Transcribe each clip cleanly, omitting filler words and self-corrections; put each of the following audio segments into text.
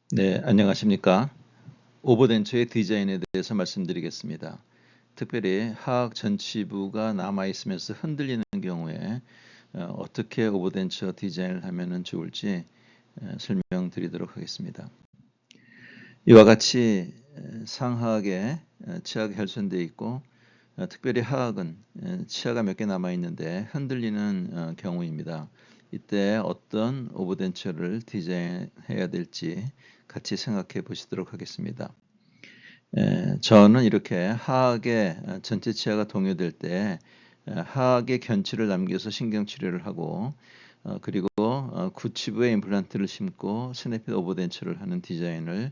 네, 안녕하십니까. 오버덴처의 디자인에 대해서 말씀드리겠습니다. 특별히 하악 전치부가 남아있으면서 흔들리는 경우에 어떻게 오버덴처 디자인을 하면 좋을지 설명드리도록 하겠습니다. 이와 같이 상하악에 치아가 훼손되어 있고 특별히 하악은 치아가 몇 개 남아있는데 흔들리는 경우입니다. 이때 어떤 오버덴처를 디자인해야 될지 같이 생각해 보시도록 하겠습니다. 저는 이렇게 하악의 전체 치아가 동요될 때 하악의 견치를 남겨서 신경치료를 하고 그리고 구치부에 임플란트를 심고 스냅핏 오버덴처를 하는 디자인을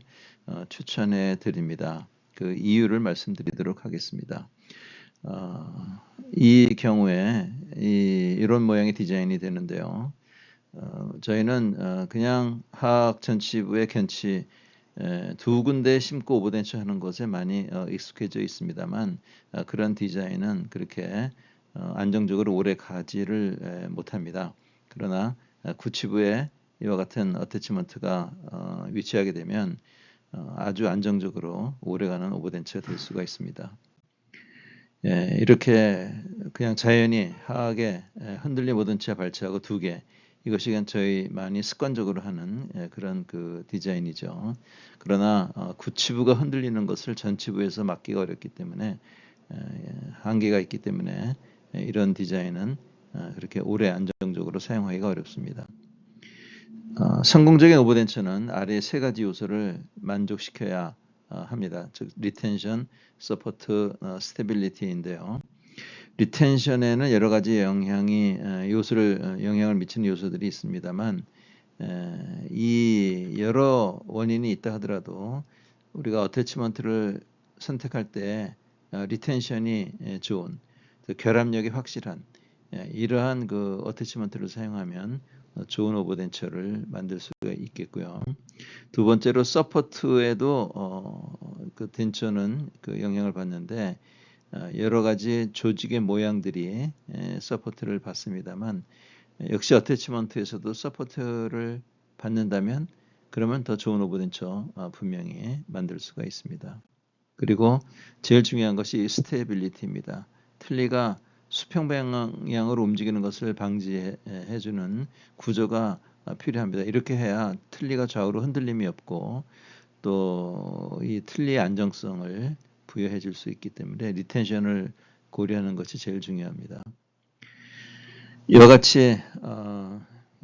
추천해 드립니다. 그 이유를 말씀드리도록 하겠습니다. 이 경우에 이런 모양의 디자인이 되는데요. 저희는 그냥 하악 전치부의 견치 두 군데 심고 오버덴처 하는 것에 많이 익숙해져 있습니다만 그런 디자인은 그렇게 안정적으로 오래 가지를 못합니다. 그러나 구치부에 이와 같은 어태치먼트가 위치하게 되면 아주 안정적으로 오래가는 오버덴처가 될 수가 있습니다. 이렇게 그냥 자연히 하악에 흔들림 오버덴처 발치하고 두 개, 이것이 그냥 저희 많이 습관적으로 하는 그런 그 디자인이죠. 그러나 구치부가 흔들리는 것을 전치부에서 막기가 어렵기 때문에 한계가 있기 때문에 이런 디자인은 그렇게 오래 안정적으로 사용하기가 어렵습니다. 성공적인 오버덴처는 아래 세 가지 요소를 만족시켜야 합니다. 즉 리텐션, 서포트, 스테빌리티인데요. 리텐션에는 여러 가지 영향을 미치는 요소들이 있습니다만 이 여러 원인이 있다 하더라도 우리가 어태치먼트를 선택할 때 리텐션이 좋은, 결합력이 확실한 이러한 그 어태치먼트를 사용하면 좋은 오버덴처를 만들 수가 있겠고요. 두 번째로 서포트에도 그 덴처는 그 영향을 받는데 여러 가지 조직의 모양들이 서포트를 받습니다만 역시 어태치먼트에서도 서포트를 받는다면 그러면 더 좋은 오버덴처 분명히 만들 수가 있습니다. 그리고 제일 중요한 것이 스테빌리티입니다. 틀니가 수평 방향으로 움직이는 것을 방지해주는 구조가 필요합니다. 이렇게 해야 틀니가 좌우로 흔들림이 없고 또 이 틀니의 안정성을 부여해 줄 수 있기 때문에 리텐션을 고려하는 것이 제일 중요합니다. 이와 같이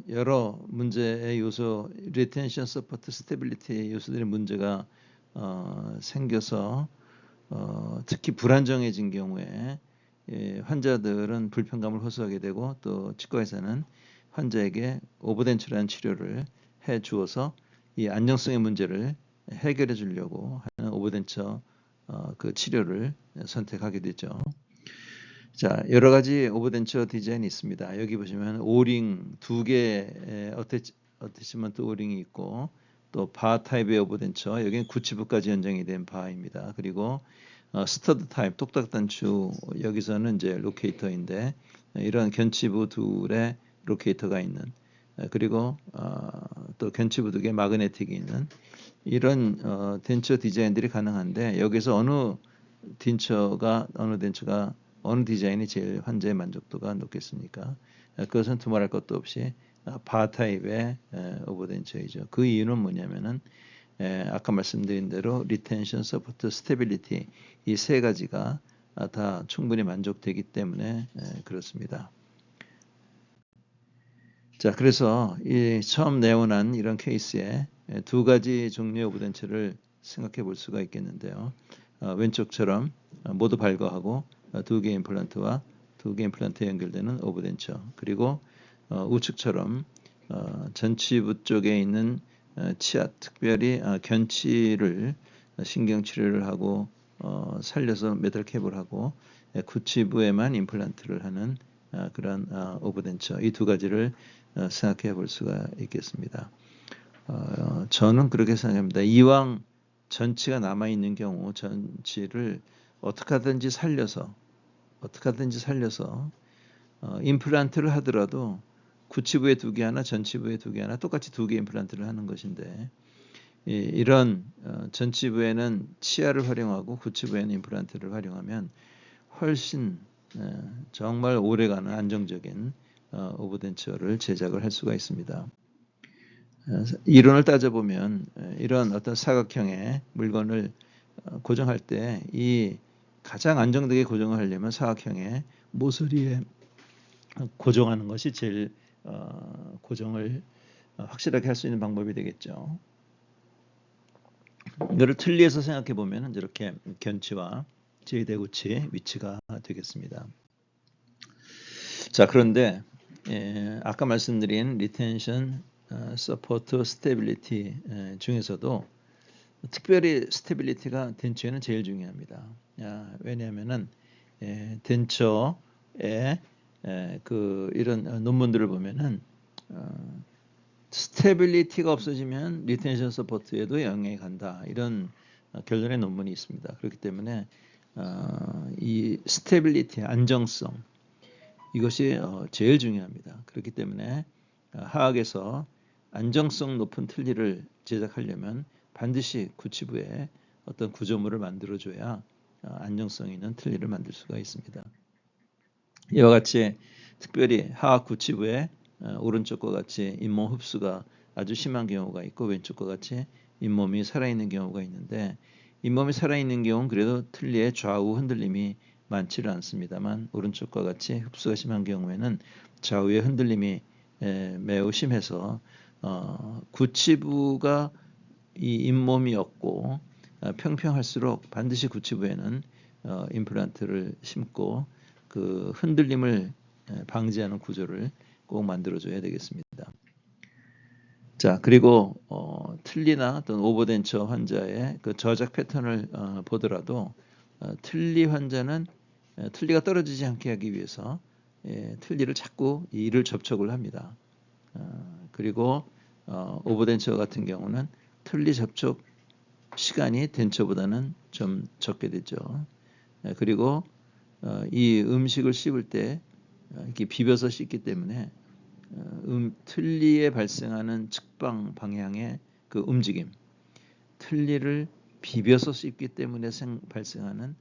여러 문제의 요소, 리텐션, 서포트, 스테빌리티 요소들의 문제가 생겨서 특히 불안정해진 경우에 환자들은 불편감을 호소하게 되고 또 치과에서는 환자에게 오버덴처라는 치료를 해 주어서 이 안정성의 문제를 해결해 주려고 하는 오버덴처 그 치료를 선택하게 되죠. 자, 여러 가지 오버덴처 디자인이 있습니다. 여기 보시면 오링 두 개의 어태치먼트 오링이 있고 또 바 타입의 오버덴처, 여기는 구치부까지 연장이 된 바입니다. 그리고 스터드 타입, 똑딱 단추, 여기서는 이제 로케이터인데 이런 견치부 둘에 로케이터가 있는 그리고 또 견치부 두 개 마그네틱이 있는 이런 덴처 디자인들이 가능한데 여기서 어느 덴처가 어느 디자인이 제일 환자의 만족도가 높겠습니까? 그것은 두말할 것도 없이 바 타입의 오버덴처이죠. 그 이유는 뭐냐면은 아까 말씀드린 대로 리텐션, 서포트, 스테빌리티 이 세 가지가 다 충분히 만족되기 때문에 그렇습니다. 자, 그래서 이 처음 내원한 이런 케이스에 두 가지 종류의 오버덴처를 생각해 볼 수가 있겠는데요. 왼쪽처럼 모두 발거하고 두 개의 임플란트와 두 개의 임플란트에 연결되는 오버덴처, 그리고 우측처럼 전치부 쪽에 있는 치아, 특별히 견치를 신경치료를 하고 살려서 메탈 캡을 하고 구치부에만 임플란트를 하는 그런 오버덴처, 이 두 가지를 생각해 볼 수가 있겠습니다. 저는 그렇게 생각합니다. 이왕 전치가 남아있는 경우 전치를 어떻게 하든지 살려서 임플란트를 하더라도 구치부에 두 개 하나, 전치부에 두 개 하나, 똑같이 두 개 임플란트를 하는 것인데 이런 전치부에는 치아를 활용하고 구치부에는 임플란트를 활용하면 훨씬 정말 오래가는 안정적인 오버덴처를 제작을 할 수가 있습니다. 이론을 따져보면 이런 어떤 사각형의 물건을 고정할 때 이 가장 안정되게 고정을 하려면 사각형의 모서리에 고정하는 것이 제일 고정을 확실하게 할 수 있는 방법이 되겠죠. 이거를 틀니에서 생각해 보면 이렇게 견치와 제2대구치 위치가 되겠습니다. 자, 그런데 아까 말씀드린 리텐션, 서포트, 스테빌리티 중에서도 특별히 스테빌리티가 덴처에는 제일 중요합니다. 왜냐하면은 덴처의 이런 논문들을 보면은 스테빌리티가 없어지면 리텐션 서포트에도 영향이 간다. 이런 결론의 논문이 있습니다. 그렇기 때문에 이 스테빌리티, 안정성 이것이 제일 중요합니다. 그렇기 때문에 화학에서 안정성 높은 틀니를 제작하려면 반드시 구치부에 어떤 구조물을 만들어줘야 안정성 있는 틀니를 만들 수가 있습니다. 이와 같이 특별히 하악 구치부에 오른쪽과 같이 잇몸 흡수가 아주 심한 경우가 있고 왼쪽과 같이 잇몸이 살아있는 경우가 있는데 잇몸이 살아있는 경우는 그래도 틀니의 좌우 흔들림이 많지는 않습니다만 오른쪽과 같이 흡수가 심한 경우에는 좌우의 흔들림이 매우 심해서 구치부가 이 잇몸이 없고 평평할수록 반드시 구치부에는 임플란트를 심고 그 흔들림을 방지하는 구조를 꼭 만들어줘야 되겠습니다. 자, 그리고 틀니나 어떤 오버덴처 환자의 그 저작 패턴을 보더라도 틀니 환자는 틀니가 떨어지지 않게 하기 위해서 틀니를 자꾸 이를 접촉을 합니다. 그리고 오버덴처 같은 경우는 틀니 접촉 시간이 덴처보다는 좀 적게 되죠. 그리고 이 음식을 씹을 때 이렇게 비벼서 씹기 때문에 틀니에 발생하는 측방 방향의 그 움직임, 틀니를 비벼서 씹기 때문에 발생하는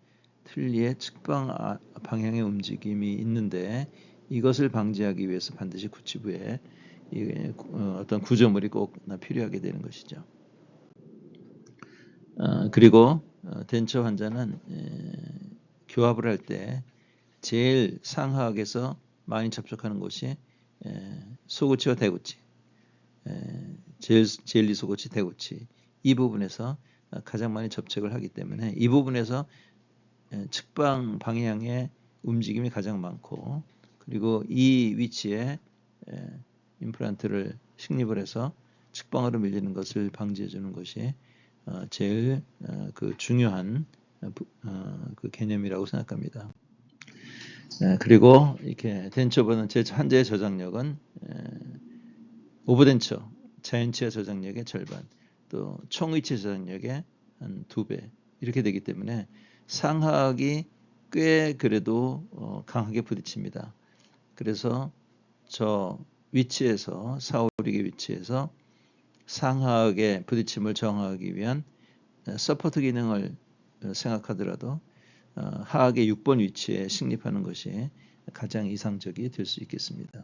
틀니의 측방 방향의 움직임이 있는데 이것을 방지하기 위해서 반드시 구치부에 어떤 구조물이 꼭 필요하게 되는 것이죠. 그리고 덴처 환자는 교합을 할 때 제일 상하악에서 많이 접촉하는 곳이 소구치와 대구치, 제일리 소구치, 대구치 이 부분에서 가장 많이 접촉을 하기 때문에 이 부분에서 측방 방향의 움직임이 가장 많고 그리고 이 위치에 임플란트를 식립을 해서 측방으로 밀리는 것을 방지해 주는 것이 제일 그 중요한 그 개념이라고 생각합니다. 그리고 이렇게 덴처보다는 제 환자의 저장력은 오버덴처, 자연치아 저장력의 절반, 또 총위치 저장력의 한 2배 이렇게 되기 때문에 상하악이 꽤 그래도 강하게 부딪힙니다. 그래서 저 위치에서 사오릭의 위치에서 상하악의 부딪힘을 정하기 위한 서포트 기능을 생각하더라도 하악의 6번 위치에 식립하는 것이 가장 이상적이 될 수 있겠습니다.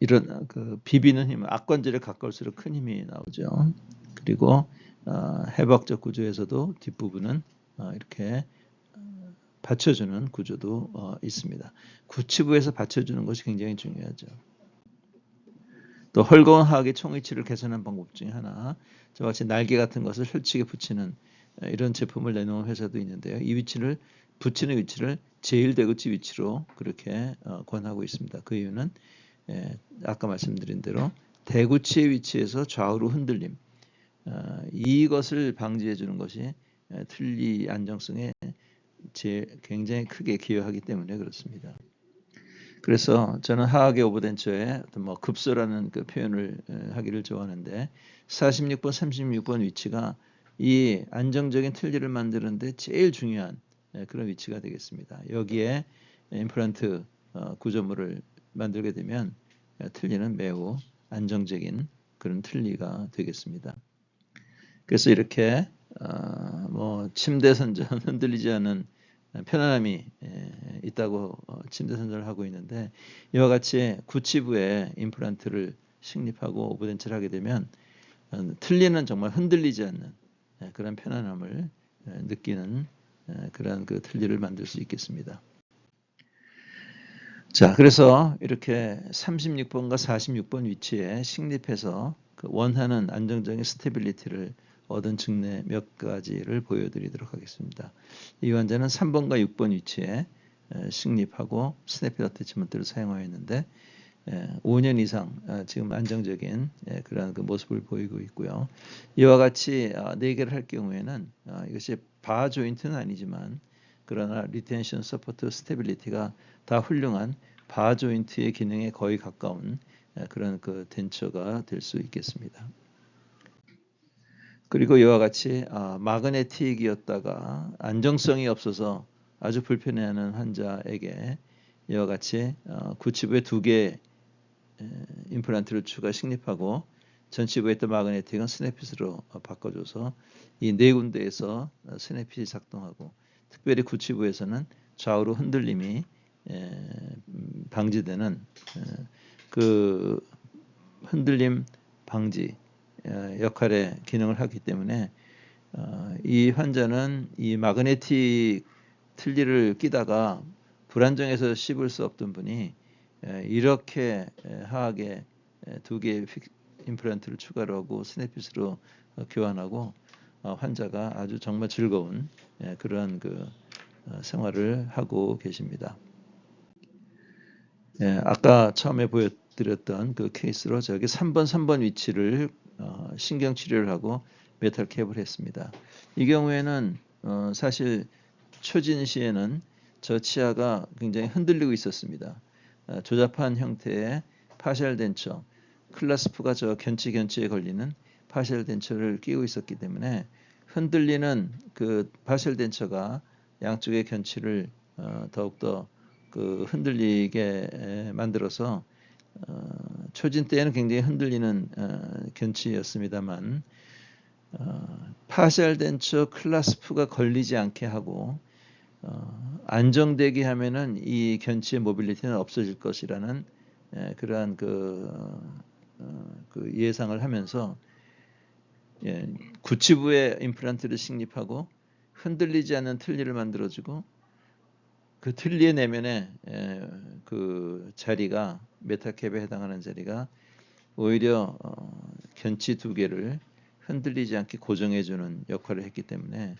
이런 비비는 힘, 악관절에 가까울수록 큰 힘이 나오죠. 그리고 해박적 구조에서도 뒷부분은 이렇게 받쳐주는 구조도 있습니다. 구치부에서 받쳐주는 것이 굉장히 중요하죠. 또 헐거운 하악의 총위치를 개선하는 방법 중에 하나, 저와 같이 날개 같은 것을 펼치게 붙이는 이런 제품을 내놓은 회사도 있는데요. 이 위치를 붙이는 위치를 제1대구치 위치로 그렇게 권하고 있습니다. 그 이유는 아까 말씀드린 대로 대구치의 위치에서 좌우로 흔들림 이것을 방지해 주는 것이 틀니 안정성에 굉장히 크게 기여하기 때문에 그렇습니다. 그래서 저는 하악의 오버덴처에 어떤 급소라는 그 표현을 하기를 좋아하는데 46번, 36번 위치가 이 안정적인 틀니를 만드는데 제일 중요한 그런 위치가 되겠습니다. 여기에 임플란트 구조물을 만들게 되면 틀니는 매우 안정적인 그런 틀니가 되겠습니다. 그래서 이렇게 뭐 침대 선전 흔들리지 않은 편안함이 있다고 침대 선전을 하고 있는데, 이와 같이 구치부에 임플란트를 식립하고 오버덴처를 하게 되면 틀니는 정말 흔들리지 않는 그런 편안함을 느끼는 그런 그 틀니를 만들 수 있겠습니다. 자, 그래서 이렇게 36번과 46번 위치에 식립해서 그 원하는 안정적인 스테빌리티를 얻은 증례 몇 가지를 보여드리도록 하겠습니다. 이 환자는 3번과 6번 위치에 식립하고 스냅핏 어태치먼트를 사용하였는데 5년 이상 지금 안정적인 그런 그 모습을 보이고 있고요. 이와 같이 4개를 할 경우에는 이것이 바 조인트는 아니지만 그러나 리텐션, 서포트, 스테빌리티가 다 훌륭한 바 조인트의 기능에 거의 가까운 그런 그 덴처가 될 수 있겠습니다. 그리고 이와 같이 마그네틱이었다가 안정성이 없어서 아주 불편해하는 환자에게 이와 같이 구치부에 2개 임플란트를 추가 식립하고 전치부에 있던 마그네틱은 스냅핏으로 바꿔줘서 이 4군데에서 스냅핏이 작동하고, 특별히 구치부에서는 좌우로 흔들림이 방지되는 그 흔들림 방지 역할의 기능을 하기 때문에 이 환자는 이 마그네틱 틀니를 끼다가 불안정해서 씹을 수 없던 분이 이렇게 하악에 2개의 임플란트를 추가로 하고 스냅핏으로 교환하고 환자가 아주 정말 즐거운 그러한 그 생활을 하고 계십니다. 아까 처음에 보여드렸던 그 케이스로 저기 3번 위치를 신경 치료를 하고 메탈 캡을 했습니다. 이 경우에는 사실 초진 시에는 저 치아가 굉장히 흔들리고 있었습니다. 조잡한 형태의 파셜 덴처, 클라스프가 저 견치에 걸리는 파셜 덴처를 끼고 있었기 때문에 흔들리는 그 파셜 덴처가 양쪽의 견치를 더욱더 그 흔들리게 만들어서 초진 때에는 굉장히 흔들리는 견치였습니다만 파셜 덴처 클라스프가 걸리지 않게 하고 안정되게 하면은 이 견치의 모빌리티는 없어질 것이라는 그러한 그 예상을 하면서 구치부에 임플란트를 식립하고 흔들리지 않는 틀니를 만들어주고 그 틀니의 내면에 그 자리가 메타캡에 해당하는 자리가 오히려 견치 2개를 흔들리지 않게 고정해주는 역할을 했기 때문에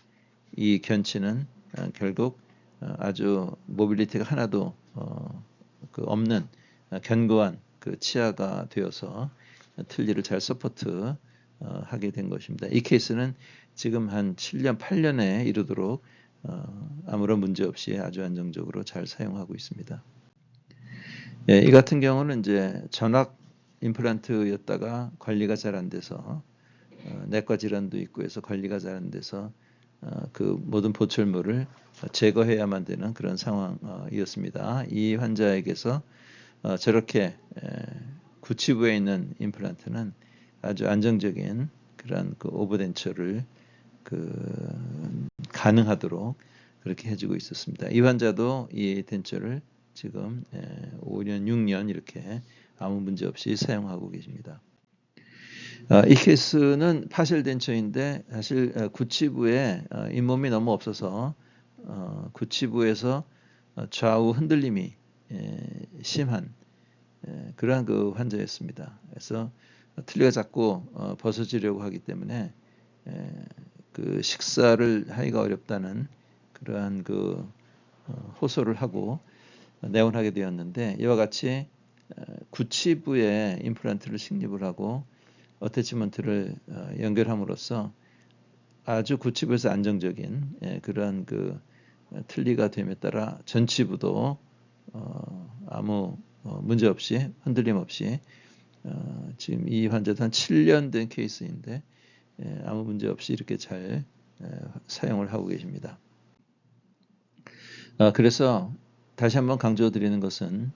이 견치는 결국 아주 모빌리티가 하나도 그 없는 견고한 그 치아가 되어서 틀니를 잘 서포트 하게 된 것입니다. 이 케이스는 지금 한 7년, 8년에 이르도록 아무런 문제 없이 아주 안정적으로 잘 사용하고 있습니다. 이 같은 경우는 이제 전악 임플란트였다가 관리가 잘 안 돼서 내과 질환도 있고 해서 관리가 잘 안 돼서 그 모든 보철물을 제거해야만 되는 그런 상황이었습니다. 이 환자에게서 저렇게 구치부에 있는 임플란트는 아주 안정적인 그런 그 오버덴처를 가능하도록 그렇게 해주고 있었습니다. 이 환자도 이 덴처를 지금 5년, 6년 이렇게 아무 문제 없이 사용하고 계십니다. 이 케이스는 파셜 덴처인데 사실 구치부에 잇몸이 너무 없어서 구치부에서 좌우 흔들림이 심한 그러한 그 환자였습니다. 그래서 틀니가 자꾸 벗어지려고 하기 때문에 그 식사를 하기가 어렵다는 그러한 그 호소를 하고 내원하게 되었는데, 이와 같이 구치부에 임플란트를 식립을 하고 어태치먼트를 연결함으로써 아주 구치부에서 안정적인 그러한 그 틀니가 됨에 따라 전치부도 아무 문제 없이 흔들림 없이 지금 이 환자도 한 7년 된 케이스인데 아무 문제 없이 이렇게 잘 사용을 하고 계십니다. 그래서 다시 한번 강조드리는 것은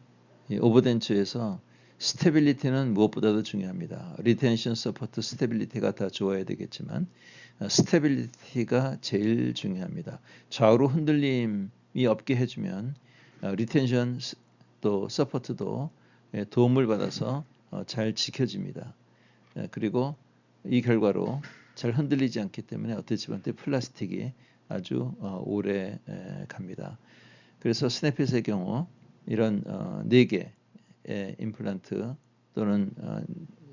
이 오버덴처에서 스테빌리티는 무엇보다도 중요합니다. 리텐션, 서포트, 스테빌리티가 다 좋아야 되겠지만 스테빌리티가 제일 중요합니다. 좌우로 흔들림이 없게 해주면 리텐션 또 서포트도 도움을 받아서 잘 지켜집니다. 그리고 이 결과로 잘 흔들리지 않기 때문에 어태치먼트 플라스틱이 아주 오래 갑니다. 그래서 스냅핏의 경우 이런 4개의 임플란트 또는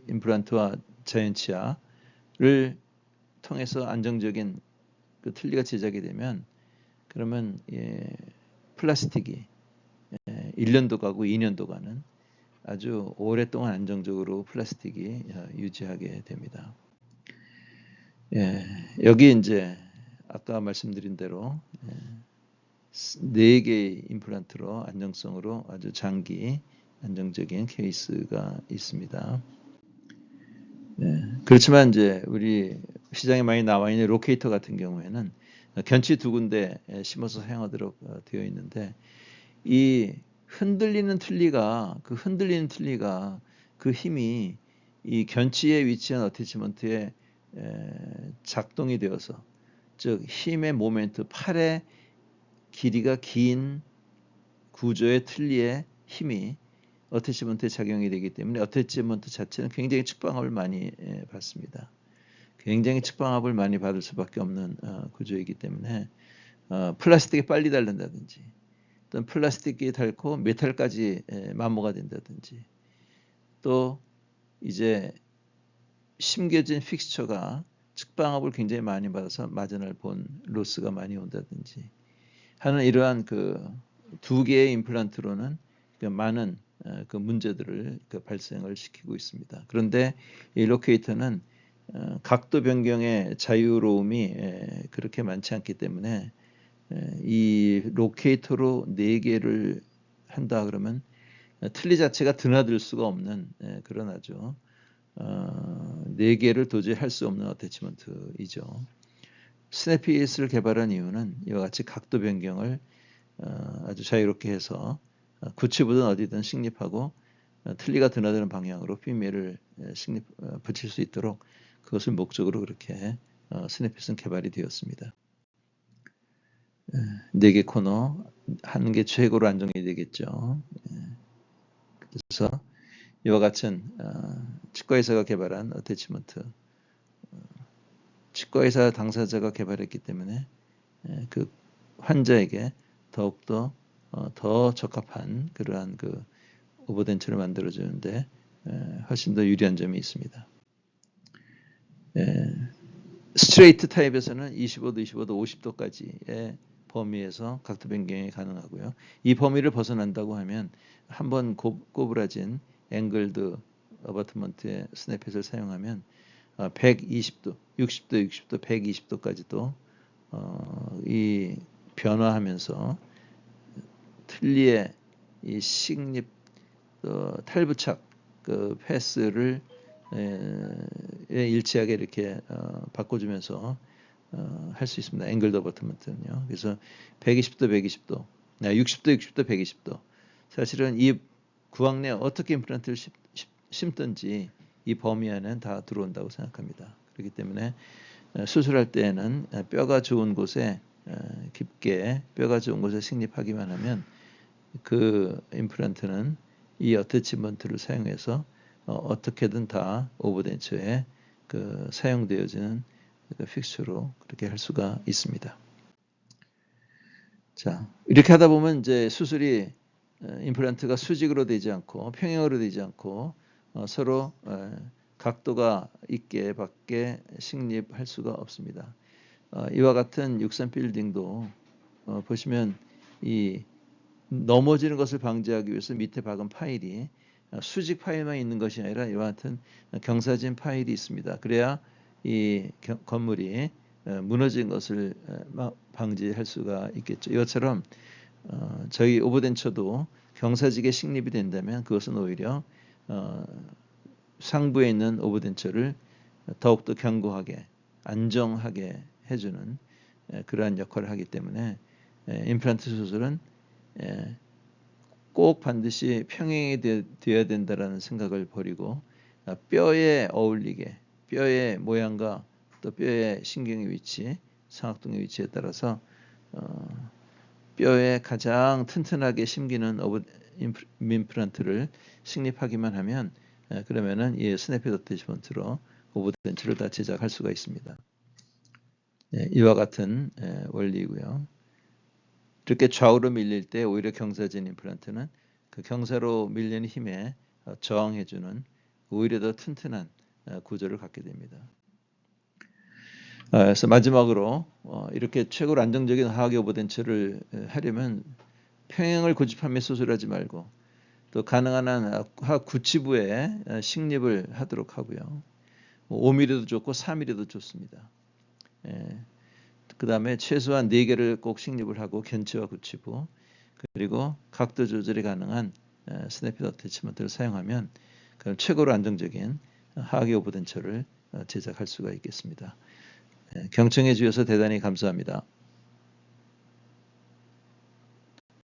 임플란트와 자연치아를 통해서 안정적인 그 틀니가 제작이 되면 그러면 플라스틱이 1년도 가고 2년도 가는 아주 오랫동안 안정적으로 플라스틱이 유지하게 됩니다. 여기 이제 아까 말씀드린 대로 4개의 임플란트로 안정성으로 아주 장기 안정적인 케이스가 있습니다. 그렇지만 이제 우리 시장에 많이 나와 있는 로케이터 같은 경우에는 견치 2군데 심어서 사용하도록 되어 있는데 이 흔들리는 틀니가 그 힘이 이 견치에 위치한 어태치먼트에 작동이 되어서 즉 힘의 모멘트 팔의 길이가 긴 구조의 틀니의 힘이 어태치먼트에 작용이 되기 때문에 어태치먼트 자체는 굉장히 측방압을 많이 받습니다. 굉장히 측방압을 많이 받을 수밖에 없는 구조이기 때문에 플라스틱이 빨리 닳는다든지 또는 플라스틱이 닳고 메탈까지 마모가 된다든지 또 이제 심겨진 픽스처가 측방압을 굉장히 많이 받아서 마진을 본 로스가 많이 온다든지 하는 이러한 그 2개의 임플란트로는 많은 그 문제들을 발생을 시키고 있습니다. 그런데 이 로케이터는 각도 변경의 자유로움이 그렇게 많지 않기 때문에 이 로케이터로 4개를 한다 그러면 틀니 자체가 드나들 수가 없는 그런 아주 4개를 도저히 할 수 없는 어태치먼트이죠. 스냅핏을 개발한 이유는 이와 같이 각도 변경을 아주 자유롭게 해서 구치부든 어디든 식립하고 틀니가 드나드는 방향으로 핀미를 붙일 수 있도록 그것을 목적으로 그렇게 스냅핏은 개발이 되었습니다. 4개 코너 하는 게 최고로 안정이 되겠죠. 그래서 이와 같은 치과의사가 개발한 어태치먼트 치과의사 당사자가 개발했기 때문에 그 환자에게 더욱더 더 적합한 그러한 그 오버덴처를 만들어주는데 훨씬 더 유리한 점이 있습니다. 스트레이트 타입에서는 25도, 50도까지의 범위에서 각도 변경이 가능하고요. 이 범위를 벗어난다고 하면 한번 꼬부라진 앵글드 어바트먼트의 스냅핏을 사용하면 120도, 60도, 60도, 120도까지도 이 변화하면서 틀니의 이 식립 탈부착 그 패스를 일치하게 이렇게 바꿔주면서 할 수 있습니다. 앵글드 어바트먼트는요. 그래서 120도, 120도, 60도, 60도, 120도. 사실은 이 구강 내 어떻게 임플란트를 심든지 이 범위 안에는 다 들어온다고 생각합니다. 그렇기 때문에 수술할 때에는 뼈가 좋은 곳에 깊게 뼈가 좋은 곳에 식립하기만 하면 그 임플란트는 이 어태치먼트를 사용해서 어떻게든 다 오버덴처에 그 사용되어지는 그 픽스처로 그렇게 할 수가 있습니다. 자, 이렇게 하다 보면 이제 수술이 임플란트가 수직으로 되지 않고 평행으로 되지 않고 서로 각도가 있게 밖에 식립할 수가 없습니다. 이와 같은 63 빌딩도 보시면 이 넘어지는 것을 방지하기 위해서 밑에 박은 파일이 수직 파일만 있는 것이 아니라 이와 같은 경사진 파일이 있습니다. 그래야 이 건물이 무너진 것을 방지할 수가 있겠죠. 이것처럼 저희 오버덴처도 경사지게 식립이 된다면 그것은 오히려 상부에 있는 오버덴처를 더욱더 견고하게 안정하게 해주는 그러한 역할을 하기 때문에 임플란트 수술은 꼭 반드시 평행이 되어야 된다라는 생각을 버리고 뼈에 어울리게 뼈의 모양과 또 뼈의 신경의 위치, 상악동의 위치에 따라서 뼈에 가장 튼튼하게 심기는 임플란트를 식립하기만 하면 그러면은 이 스냅핏 어태치먼트로 오버덴처를 다 제작할 수가 있습니다. 이와 같은 원리이고요. 이렇게 좌우로 밀릴 때 오히려 경사진 임플란트는 그 경사로 밀리는 힘에 저항해주는 오히려 더 튼튼한 구조를 갖게 됩니다. 그래서 마지막으로 이렇게 최고로 안정적인 하악의 오버덴처를 하려면 평행을 고집하며 수술하지 말고 또 가능한 한 하악 구치부에 식립을 하도록 하고요. 5mm도 좋고 4mm도 좋습니다. 그 다음에 최소한 4개를 꼭 식립을 하고 견치와 구치부 그리고 각도 조절이 가능한 스냅핏 어태치먼트를 사용하면 그럼 최고로 안정적인 하악의 오버덴처를 제작할 수가 있겠습니다. 경청해 주셔서 대단히 감사합니다.